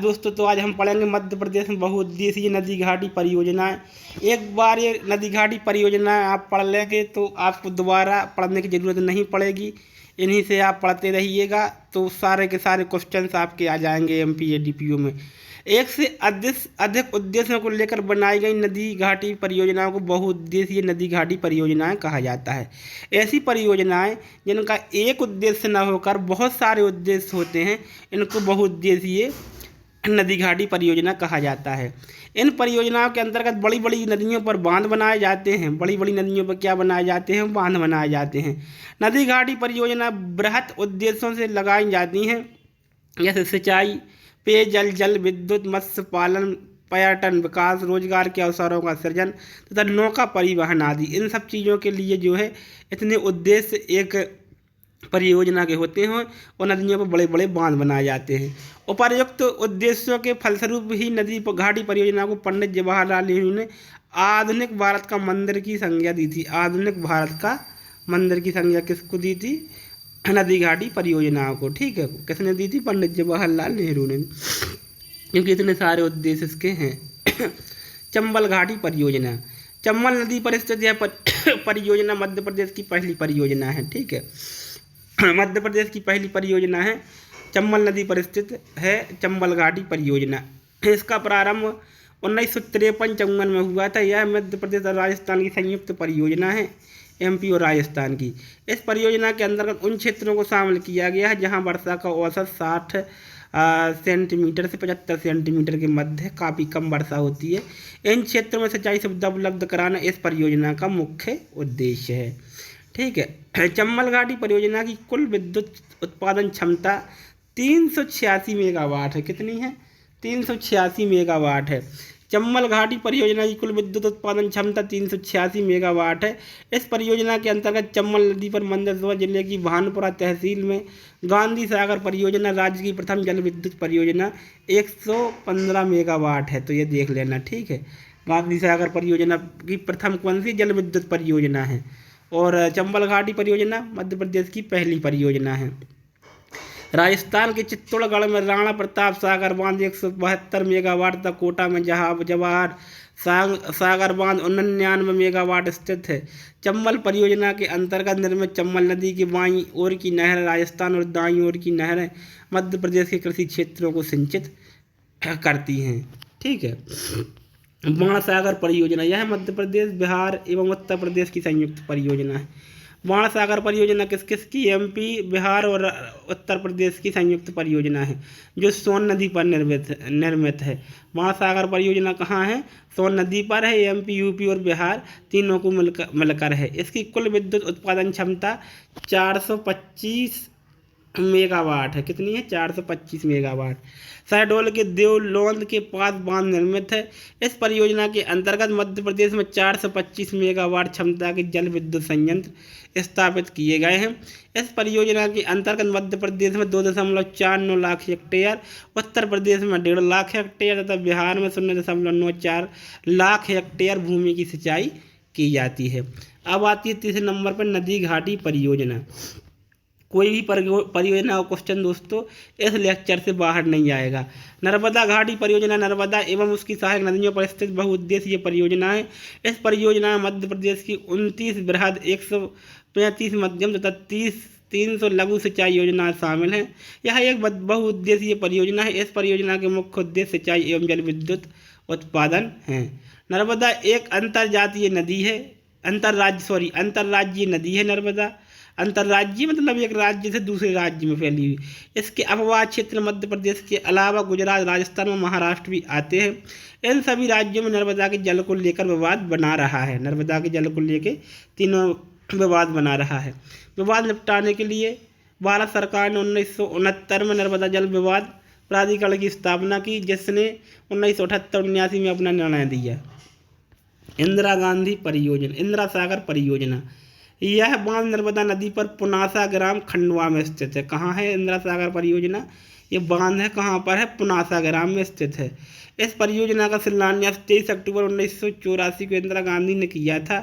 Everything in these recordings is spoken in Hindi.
दोस्तों तो आज हम पढ़ेंगे मध्य प्रदेश में बहुउद्देशीय नदी घाटी परियोजनाएं। एक बार ये नदी घाटी परियोजनाएं आप पढ़ लेंगे तो आपको दोबारा पढ़ने की ज़रूरत नहीं पड़ेगी। इन्हीं से आप पढ़ते रहिएगा तो सारे के सारे क्वेश्चंस आपके आ जाएंगे एमपी एडीपीओ में। एक से अधिक अधिक उद्देश्यों को लेकर बनाई गई नदी घाटी परियोजनाओं को बहुउद्देशीय नदी घाटी परियोजनाएं कहा जाता है। ऐसी परियोजनाएं जिनका एक उद्देश्य न होकर बहुत सारे उद्देश्य होते हैं, इनको बहुउद्देशीय नदी घाटी परियोजना कहा जाता है। इन परियोजनाओं के अंतर्गत बड़ी बड़ी नदियों पर बांध बनाए जाते हैं। बड़ी बड़ी नदियों पर क्या बनाए जाते हैं? बांध बनाए जाते हैं। नदी घाटी परियोजना बृहत उद्देश्यों से लगाई जाती हैं, जैसे सिंचाई, पेयजल, जल विद्युत, मत्स्य पालन, पर्यटन विकास, रोजगार के अवसरों का सृजन तथा नौका परिवहन आदि। इन सब चीज़ों के लिए जो है इतने उद्देश्य एक परियोजना के होते हैं और नदियों पर बड़े बड़े बांध बनाए जाते हैं। उपर्युक्त उद्देश्यों के फलस्वरूप ही नदी घाटी परियोजना को पंडित जवाहरलाल नेहरू ने आधुनिक भारत का मंदिर की संज्ञा दी थी। आधुनिक भारत का मंदिर की संज्ञा किसको दी थी? नदी घाटी परियोजनाओं को। ठीक है, किसने दी थी? पंडित जवाहरलाल नेहरू ने, क्योंकि इतने सारे उद्देश्य इसके हैं। चंबल घाटी परियोजना। चंबल नदी पर स्थित यह परियोजना मध्य प्रदेश की पहली परियोजना है। ठीक है, मध्य प्रदेश की पहली परियोजना है, चंबल नदी पर स्थित है चंबल घाटी परियोजना। इसका प्रारंभ 1953-54 में हुआ था। यह मध्य प्रदेश और राजस्थान की संयुक्त परियोजना है, एमपी और राजस्थान की। इस परियोजना के अंतर्गत उन क्षेत्रों को शामिल किया गया है जहां वर्षा का औसत 60 सेंटीमीटर से 75 सेंटीमीटर के मध्य काफ़ी कम वर्षा होती है। इन क्षेत्रों में सिंचाई सुविधा उपलब्ध कराना इस परियोजना का मुख्य उद्देश्य है। ठीक है, चंबल घाटी परियोजना की कुल विद्युत उत्पादन क्षमता 386 मेगावाट है। कितनी है? 386 मेगावाट है। चंबल घाटी परियोजना की कुल विद्युत उत्पादन क्षमता 386 मेगावाट है। इस परियोजना के अंतर्गत चंबल नदी पर मंदसौर जिले की भानपुरा तहसील में गांधी सागर परियोजना राज्य की प्रथम जल विद्युत परियोजना 115 मेगावाट है। तो ये देख लेना। ठीक है, गांधी सागर परियोजना की प्रथम कौन सी जल विद्युत परियोजना है? और चंबल घाटी परियोजना मध्य प्रदेश की पहली परियोजना है। राजस्थान के चित्तौड़गढ़ में राणा प्रताप सागर बांध 172 मेगावाट तथा कोटा में जवाहर सागर बांध 99 मेगावाट स्थित है। चंबल परियोजना के अंतर्गत निर्मित चंबल नदी की बाईं ओर की नहर राजस्थान और दाईं ओर की नहरें मध्य प्रदेश के कृषि क्षेत्रों को सिंचित करती हैं। ठीक है, बाणसागर परियोजना, यह मध्य प्रदेश, बिहार एवं उत्तर प्रदेश की संयुक्त परियोजना है। बाणसागर परियोजना किस किस की? एमपी, बिहार और उत्तर प्रदेश की संयुक्त परियोजना है जो सोन नदी पर निर्मित है। बाणसागर परियोजना कहाँ है? सोन नदी पर है। एमपी, यूपी और बिहार तीनों को मिलकर है। इसकी कुल विद्युत उत्पादन क्षमता 425 मेगावाट है। कितनी है? 425 मेगावाट। शहडोल के देवलोंद के पास बांध निर्मित है। इस परियोजना के अंतर्गत मध्य प्रदेश में 425 मेगावाट क्षमता के जल विद्युत संयंत्र स्थापित किए गए हैं। इस परियोजना के अंतर्गत मध्य प्रदेश में 2.49 लाख हेक्टेयर, उत्तर प्रदेश में 1.5 लाख हेक्टेयर तथा बिहार में 0.94 लाख हेक्टेयर भूमि की सिंचाई की जाती है। अब आती है तीसरे नंबर पर नदी घाटी परियोजना। कोई भी परियोजना का क्वेश्चन दोस्तों इस लेक्चर से बाहर नहीं आएगा। नर्मदा घाटी परियोजना नर्मदा एवं उसकी सहायक नदियों पर स्थित बहुउद्देशीय परियोजना है। इस परियोजना में मध्य प्रदेश की 29 बृहद, 135 मध्यम तथा 300 लघु सिंचाई योजनाएं शामिल हैं। यह एक बहुउद्देशीय परियोजना है। इस परियोजना के मुख्य उद्देश्य सिंचाई एवं जल विद्युत उत्पादन है। नर्मदा एक अंतर्राज्यीय नदी है। अंतर्राज्यीय नदी है नर्मदा। अंतर्राज्यीय मतलब एक राज्य से दूसरे राज्य में फैली हुई। इसके अपवाद क्षेत्र मध्य प्रदेश के अलावा गुजरात, राजस्थान और महाराष्ट्र भी आते हैं। इन सभी राज्यों में नर्मदा के जल को लेकर विवाद बना रहा है। नर्मदा के जल को लेकर तीनों विवाद बना रहा है। विवाद निपटाने के लिए भारत सरकार ने 1969 में नर्मदा जल विवाद प्राधिकरण की स्थापना की, जिसने 1978-79 में अपना निर्णय दिया। इंदिरा गांधी परियोजना, इंदिरा सागर परियोजना, यह बांध नर्मदा नदी पर पुनासा ग्राम, खंडवा में स्थित है। कहाँ है इंदिरा सागर परियोजना? ये बांध है कहाँ पर है? पुनासा ग्राम में स्थित है। इस परियोजना का शिलान्यास 23 अक्टूबर 1984 को इंदिरा गांधी ने किया था।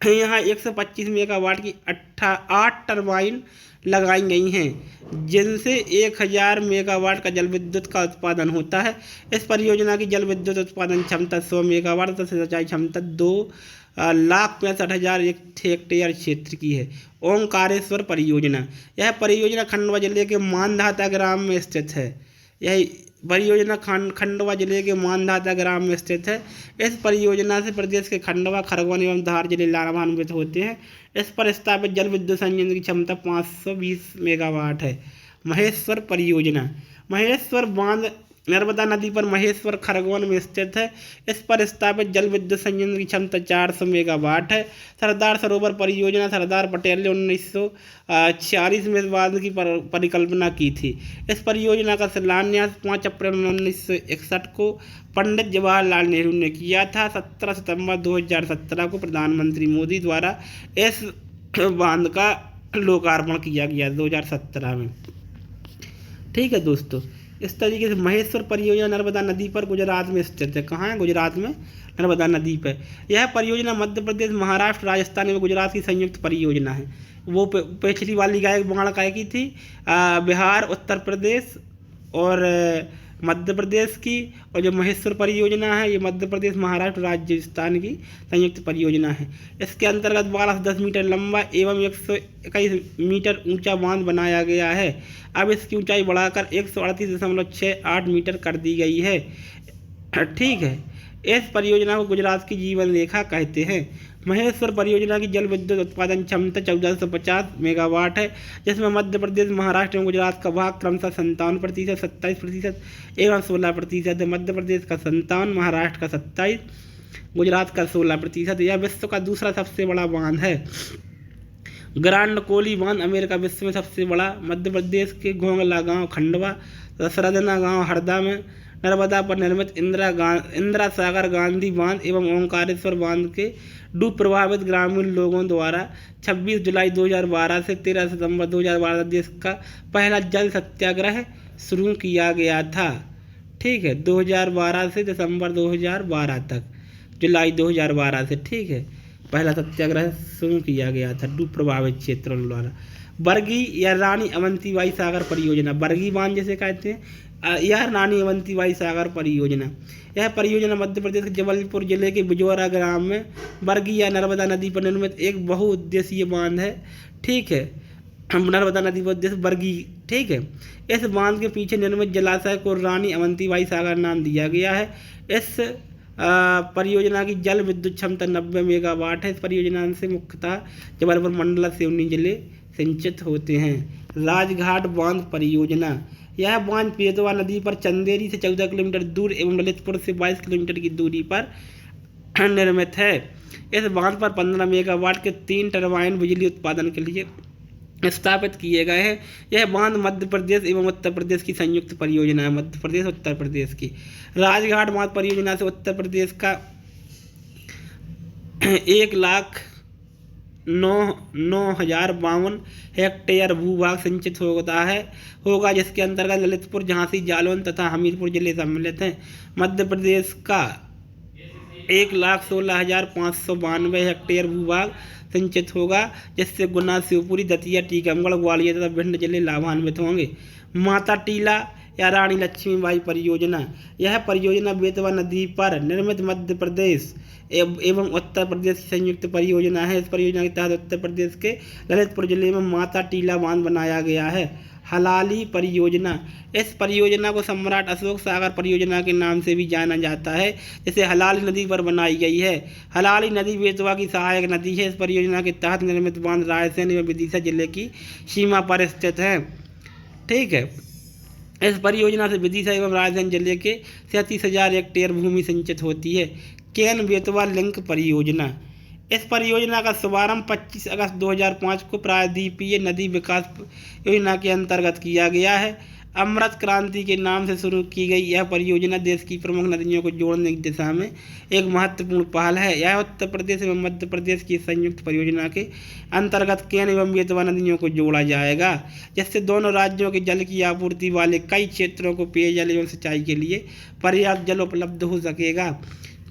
यहाँ 125 मेगावाट की 8 टरबाइन लगाई गई हैं, जिनसे 1000 मेगावाट का जल विद्युत का उत्पादन होता है। इस परियोजना की जल विद्युत उत्पादन क्षमता 100 मेगावाट तथा सिंचाई क्षमता 2,65,000 हेक्टेयर क्षेत्र की है। ओंकारेश्वर परियोजना, यह परियोजना खंडवा जिले के मानधाता ग्राम में स्थित है। यह परियोजना खंडवा जिले के मानधाता ग्राम में स्थित है। इस परियोजना से प्रदेश के खंडवा, खरगोन एवं धार जिले लाभान्वित होते हैं। इस पर स्थापित जल विद्युत संयंत्र की क्षमता 520 मेगावाट है। महेश्वर परियोजना, महेश्वर बांध नर्मदा नदी पर महेश्वर, खरगोन में स्थित है। इस पर स्थापित जल विद्युत संयंत्र की क्षमता 400 मेगावाट है। सरदार सरोवर परियोजना, सरदार पटेल ने 1946 में इस बांध की परिकल्पना की थी। इस परियोजना का शिलान्यास 5 अप्रैल 1961 को पंडित जवाहरलाल नेहरू ने किया था। 17 सितंबर 2017 को प्रधानमंत्री मोदी द्वारा इस बांध का लोकार्पण किया गया 2017 में। ठीक है दोस्तों, इस तरीके से महेश्वर परियोजना नर्मदा नदी पर गुजरात में स्थित है। कहाँ है? गुजरात में नर्मदा नदी पर। यह परियोजना मध्य प्रदेश, महाराष्ट्र, राजस्थान एवं गुजरात की संयुक्त परियोजना है। वो पिछली वाली बाढ़ काय की थी बिहार, उत्तर प्रदेश और मध्य प्रदेश की, और जो महेश्वर परियोजना है ये मध्य प्रदेश, महाराष्ट्र, राजस्थान की संयुक्त परियोजना है। इसके अंतर्गत 12 से 10 मीटर लंबा एवं 121 मीटर ऊंचा बांध बनाया गया है। अब इसकी ऊंचाई बढ़ाकर 138.68 मीटर कर दी गई है। ठीक है, इस परियोजना को गुजरात की जीवन रेखा कहते हैं। महेश्वर परियोजना की जल विद्युत उत्पादन क्षमता 1450 मेगावाट है, जिसमें मध्य प्रदेश, महाराष्ट्र एवं गुजरात का भाग क्रमशः 57%, 27% एवं 16% है। मध्य प्रदेश का 57, महाराष्ट्र का 27, गुजरात का 16%। यह विश्व का दूसरा सबसे बड़ा बांध है। ग्रांड कोली बांध अमेरिका विश्व में सबसे बड़ा। मध्य प्रदेश के घोंगला गांव, खंडवा, सरदना गांव, हरदा में नर्मदा पर निर्मित इंदिरा सागर गांधी बांध एवं ओंकारेश्वर बांध के डूब प्रभावित ग्रामीण लोगों द्वारा 26 जुलाई 2012 से 13 सितंबर 2012 देश का पहला जल सत्याग्रह शुरू किया गया था। ठीक है, 2012 से दिसंबर 2012 तक, जुलाई 2012 से, ठीक है, पहला सत्याग्रह शुरू किया गया था डूब प्रभावित क्षेत्रों द्वारा। बरगी या रानी अवंतीबाई सागर परियोजना, बरगी बांध जैसे कहते हैं, यह रानी अवंतीबाई सागर परियोजना। यह परियोजना मध्य प्रदेश के जबलपुर जिले के बिजौरा ग्राम में बरगी या नर्मदा नदी पर निर्मित एक बहुउद्देशीय बांध है। ठीक है, नर्मदा नदी पर उद्देश्य बरगी। ठीक है, इस बांध के पीछे निर्मित जलाशय को रानी अवंतीबाई सागर नाम दिया गया है। इस परियोजना की जल विद्युत क्षमता 90 मेगावाट है। इस परियोजना से मुख्यतः जबलपुर मंडल सिवनी जिले सिंचित होते हैं। राजघाट बांध परियोजना, यह बांध बेतवा नदी पर चंदेरी से 14 किलोमीटर दूर एवं ललितपुर से 22 किलोमीटर की दूरी पर निर्मित है। इस बांध पर 15 मेगावाट के 3 टरबाइन बिजली उत्पादन के लिए स्थापित किए गए हैं। यह बांध मध्य प्रदेश एवं उत्तर प्रदेश की संयुक्त परियोजना है। मध्य प्रदेश, उत्तर प्रदेश की। राजघाट बांध परियोजना से उत्तर प्रदेश का 1,09,952 हेक्टेयर भूभाग सिंचित होगा, जिसके अंतर्गत ललितपुर, झांसी, जालौन तथा हमीरपुर जिले सम्मिलित हैं। मध्य प्रदेश का 1,16,592 हेक्टेयर भूभाग सिंचित होगा, जिससे गुना, शिवपुरी, दतिया, टीकमगढ़, ग्वालियर तथा भिंड जिले लाभान्वित होंगे। माता टीला या रानी लक्ष्मीबाई परियोजना, यह परियोजना बेतवा नदी पर निर्मित मध्य प्रदेश एवं उत्तर प्रदेश की संयुक्त परियोजना है। इस परियोजना के तहत उत्तर प्रदेश के ललितपुर जिले में माता टीला बांध बनाया गया है। हलाली परियोजना, इस परियोजना को सम्राट अशोक सागर परियोजना के नाम से भी जाना जाता है, जिसे हलाली नदी पर बनाई गई है। हलाली नदी बेतवा की सहायक नदी है। इस परियोजना के तहत निर्मित बांध रायसेन एवं विदिशा जिले की सीमा पर स्थित है। ठीक है, इस परियोजना से विदिशा एवं रायसेन जिले के 37,000 हेक्टेयर भूमि सिंचित होती है। केन बेतवा लिंक परियोजना, इस परियोजना का शुभारंभ 25 अगस्त 2005 को प्रायद्वीपीय नदी विकास योजना के अंतर्गत किया गया है। अमृत क्रांति के नाम से शुरू की गई यह परियोजना देश की प्रमुख नदियों को जोड़ने की दिशा में एक महत्वपूर्ण पहल है। यह उत्तर प्रदेश एवं मध्य प्रदेश की संयुक्त परियोजना के अंतर्गत केन एवं बेतवा नदियों को जोड़ा जाएगा, जिससे दोनों राज्यों के जल की आपूर्ति वाले कई क्षेत्रों को पेयजल एवं सिंचाई के लिए पर्याप्त जल उपलब्ध हो सकेगा।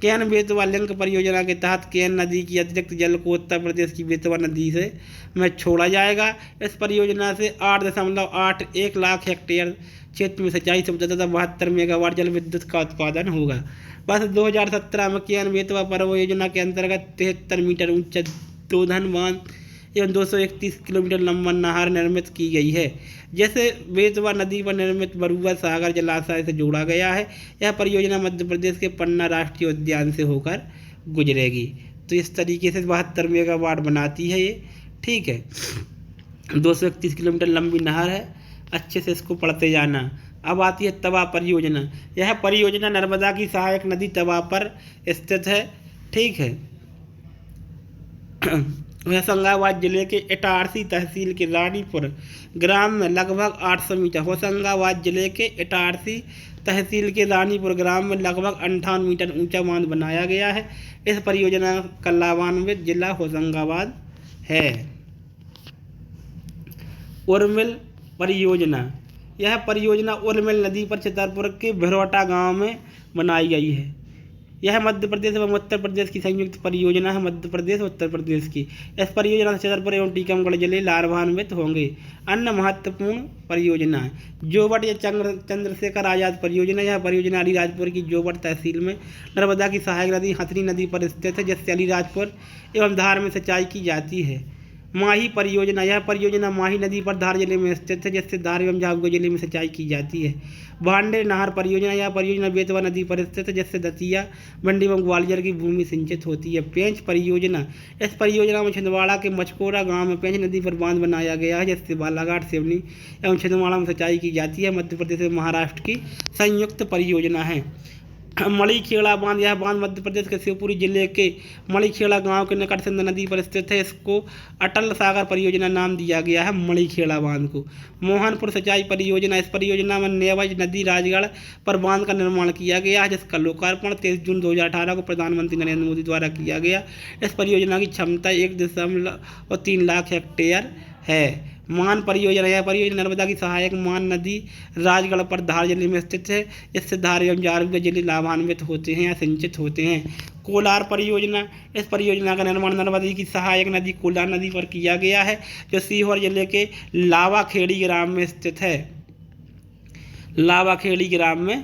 केन बेतवा लिंक परियोजना के तहत केन नदी की अतिरिक्त जल को उत्तर प्रदेश की बेतवा नदी से में छोड़ा जाएगा। इस परियोजना से 8.81 लाख हेक्टेयर क्षेत्र में सिंचाई सुविधा तथा 72 मेगावाट जल विद्युत का उत्पादन होगा। वर्ष 2017 में केन बेतवा परियोजना के अंतर्गत 73 मीटर ऊंचा दोधन बांध एवं 231 किलोमीटर लंबा नहर निर्मित की गई है, जैसे बेतवा नदी पर निर्मित बरुआ सागर जलाशय से जोड़ा गया है। यह परियोजना मध्य प्रदेश के पन्ना राष्ट्रीय उद्यान से होकर गुजरेगी। तो इस तरीके से 72 मेगावाट बनाती है ये, ठीक है। 231 किलोमीटर लंबी नहर है, अच्छे से इसको पढ़ते जाना। अब आती है तवा परियोजना। यह परियोजना नर्मदा की सहायक नदी तवा पर स्थित है, ठीक है। होशंगाबाद जिले के इटारसी तहसील के रानीपुर ग्राम में लगभग 800 मीटर होशंगाबाद जिले के इटारसी तहसील के रानीपुर ग्राम में लगभग 58 मीटर ऊंचा बांध बनाया गया है। इस परियोजना का लाभान्वित जिला होशंगाबाद है। उर्मिल परियोजना। यह परियोजना उर्मिल नदी पर छतरपुर के भिरौटा गांव में बनाई गई है। यह मध्य प्रदेश एवं उत्तर प्रदेश की संयुक्त परियोजना है, मध्य प्रदेश उत्तर प्रदेश की। इस परियोजना से छतरपुर एवं टीकमगढ़ जिले लाभान्वित होंगे। अन्य महत्वपूर्ण परियोजना जोबट या चंद्रशेखर आजाद परियोजना। यह परियोजना अलीराजपुर की जोबट तहसील में नर्मदा की सहायक नदी हथनी नदी पर स्थित है, जिससे अलीराजपुर एवं धार में सिंचाई की जाती है। माही परियोजना। यह परियोजना माही नदी पर धार जिले में स्थित है, जिससे धार एवं झाबुआ जिले में सिंचाई की जाती है। भांडे नहर परियोजना। यह परियोजना बेतवा नदी पर स्थित है, जिससे दतिया मंडी एवं ग्वालियर की भूमि सिंचित होती है। पेंच परियोजना। इस परियोजना में छिंदवाड़ा के मचकोरा गांव में पेंच नदी पर बांध बनाया गया है, जिससे बालाघाट सिवनी एवं छिंदवाड़ा में सिंचाई की जाती है। मध्य प्रदेश एवं महाराष्ट्र की संयुक्त परियोजना है। मणिखेड़ा बांध। यह बांध मध्य प्रदेश के शिवपुरी जिले के मणिखेड़ा गांव के निकट सिंध नदी पर स्थित है। इसको अटल सागर परियोजना नाम दिया गया है मणिखेड़ा बांध को। मोहनपुर सिंचाई परियोजना। इस परियोजना में नेवज नदी राजगढ़ पर बांध का निर्माण किया गया है, जिसका लोकार्पण 23 जून 2018 को प्रधानमंत्री नरेंद्र मोदी द्वारा किया गया। इस परियोजना की क्षमता 1.3 लाख हेक्टेयर है। मान परियोजना। यह परियोजना नर्मदा की सहायक मान नदी राजगढ़ पर धार जिले में स्थित है, जिससे धार एवं झाबुआ जिले लाभान्वित होते हैं या सिंचित होते हैं। कोलार परियोजना। इस परियोजना का निर्माण नर्मदा की सहायक नदी कोलार नदी पर किया गया है, जो सीहोर जिले के लावाखेड़ी ग्राम में स्थित है। लावाखेड़ी ग्राम में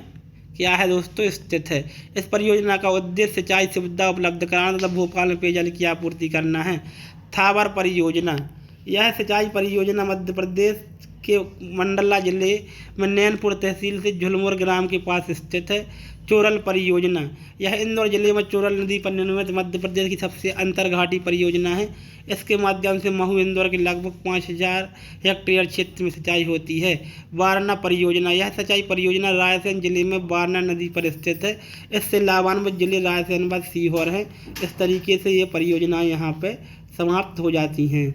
क्या है दोस्तों, स्थित है। इस परियोजना का उद्देश्य सिंचाई सुविधा उपलब्ध कराना तथा भोपाल में पेयजल की आपूर्ति करना है। थावर परियोजना। यह सिंचाई परियोजना मध्य प्रदेश के मंडला जिले में नैनपुर तहसील से झुलमुर ग्राम के पास स्थित है। चोरल परियोजना। यह इंदौर जिले में चोरल नदी पर निर्मित मध्य प्रदेश की सबसे अंतर्घाटी परियोजना है। इसके माध्यम से महू इंदौर के लगभग 5000 हेक्टेयर क्षेत्र में सिंचाई होती है। वारणा परियोजना। यह सिंचाई परियोजना रायसेन जिले में वारणा नदी पर स्थित है। इससे लाभान्वित जिले रायसेन व सीहोर हैं। इस तरीके से ये परियोजनाएं यहाँ पे समाप्त हो जाती हैं।